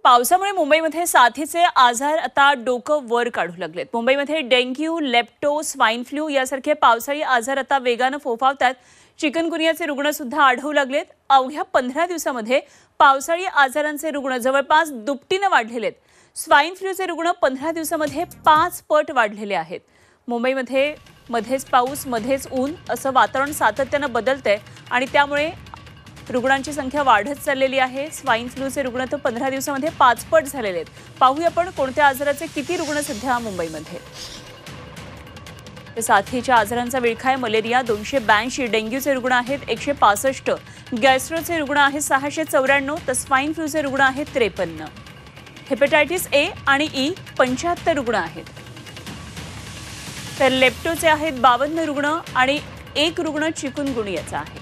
पावसामुळे मुंबईमध्ये साथीचे आजार आता डोकं वर काढू लागलेत। मुंबईमध्ये डेंग्यू, लेप्टो, स्वाइन फ्लू यासारखे पावसाळी आजार आता वेगाने फोफावतात। चिकनगुनियाचे रुग्ण सुद्धा आढळू लागलेत। अवघ्या 15 दिवसांमध्ये पावसाळी आजारांचे रुग्ण जवळपास दुपटीने वाढलेले आहेत। स्वाइन फ्लूचे रुग्ण 15 दिवसांमध्ये 5 पट वाढलेले आहेत। मुंबईमध्ये मध्येच पाऊस मध्येच ऊन असं वातावरण सातत्याने बदलतंय आणि त्यामुळे रुग्णांची संख्या वाढत चाललेली आहे। स्वाइन फ्लूचे रुग्ण तर 15 दिवसांमध्ये 5 पट झालेले आहेत। पाहूया आपण कोणत्या आजाराचे किती रुग्ण सध्या मुंबईमध्ये। साथीच्या आजारांचा विळखा आहे। मलेरिया 282, डेंग्यूचे रुग्ण आहेत 165, गॅस्ट्रोचे रुग्ण आहेत 694, तर स्वाइन फ्लूचे रुग्ण आहेत 53, हेपेटायटिस ए आणि ई 75 रुग्ण आहेत, तर लेप्टोचे आहेत 52 रुग्ण आणि एक रुग्ण चिकुनगुनियाचा आहे।